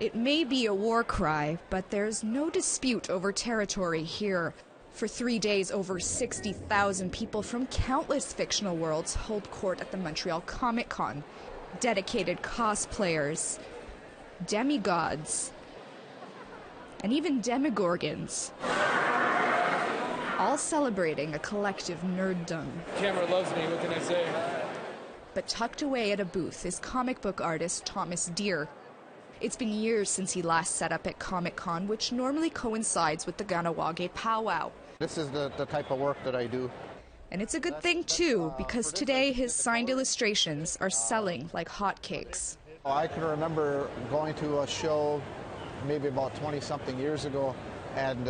It may be a war cry, but there's no dispute over territory here. For 3 days, over 60,000 people from countless fictional worlds hold court at the Montreal Comiccon. Dedicated cosplayers, demigods, and even demigorgons. All celebrating a collective nerddom. Camera loves me, what can I say? But tucked away at a booth is comic book artist Thomas Deere. It's been years since he last set up at Comic-Con, which normally coincides with the Kahnawake Pow-wow. This is the type of work that I do. And it's a good thing, too, because today his signed illustrations are selling like hotcakes. I can remember going to a show maybe about 20-something years ago, and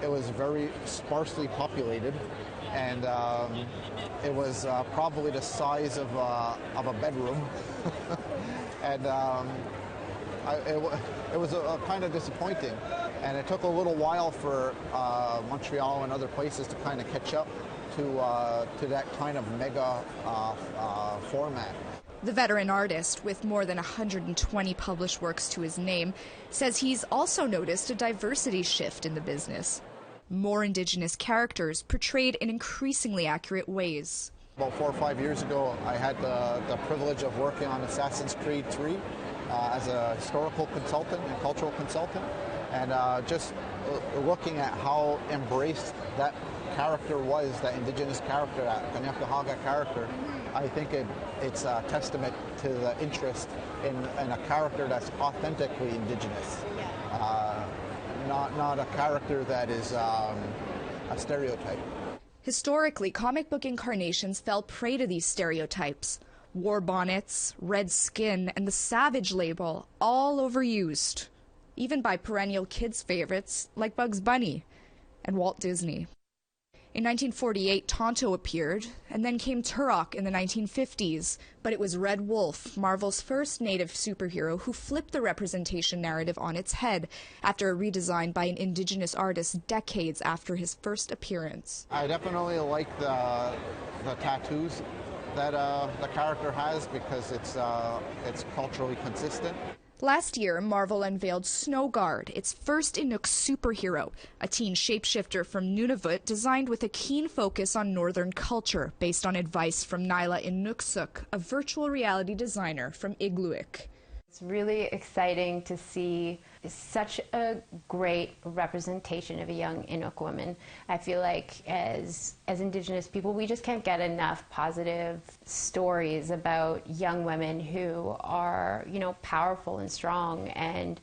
it was very sparsely populated, and it was probably the size of a bedroom. And it was kind of disappointing, and it took a little while for Montreal and other places to kind of catch up to that kind of mega format. The veteran artist, with more than 120 published works to his name, says he's also noticed a diversity shift in the business. More Indigenous characters portrayed in increasingly accurate ways. About 4 or 5 years ago, I had the privilege of working on Assassin's Creed 3 as a historical consultant and cultural consultant, and just looking at how embraced that character was, that Indigenous character, that Kahnawake character. I think it's a testament to the interest in a character that's authentically Indigenous, not a character that is a stereotype. Historically, comic book incarnations fell prey to these stereotypes. War bonnets, red skin, and the savage label, all overused, even by perennial kids' favorites like Bugs Bunny and Walt Disney. In 1948, Tonto appeared, and then came Turok in the 1950s. But it was Red Wolf, Marvel's first native superhero, who flipped the representation narrative on its head after a redesign by an Indigenous artist decades after his first appearance. I definitely like the tattoos that the character has, because it's culturally consistent. Last year, Marvel unveiled Snow Guard, its first Inuk superhero, a teen shapeshifter from Nunavut designed with a keen focus on northern culture, based on advice from Nyla Inuksuk, a virtual reality designer from Igloolik. It's really exciting to see such a great representation of a young Inuk woman. I feel like as Indigenous people, we just can't get enough positive stories about young women who are, powerful and strong and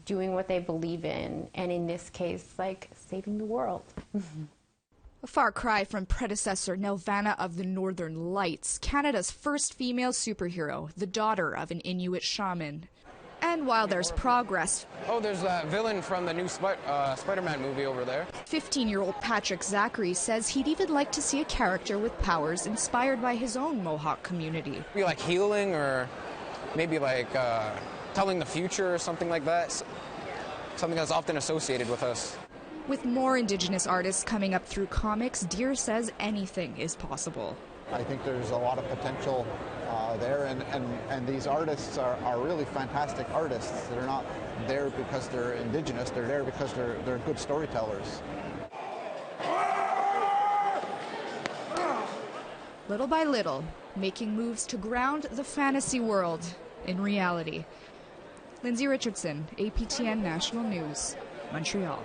doing what they believe in, and in this case, like saving the world. A far cry from predecessor Nelvana of the Northern Lights, Canada's first female superhero, the daughter of an Inuit shaman. And while there's progress... Oh, there's that villain from the new Spider-Man movie over there. 15-year-old Patrick Zachary says he'd even like to see a character with powers inspired by his own Mohawk community. Maybe like healing, or maybe like telling the future or something like that. Something that's often associated with us. With more Indigenous artists coming up through comics, Deere says anything is possible. I think there's a lot of potential there, and these artists are really fantastic artists. They're not there because they're Indigenous, they're there because they're good storytellers. Little by little, making moves to ground the fantasy world in reality. Lindsay Richardson, APTN National News, Montreal.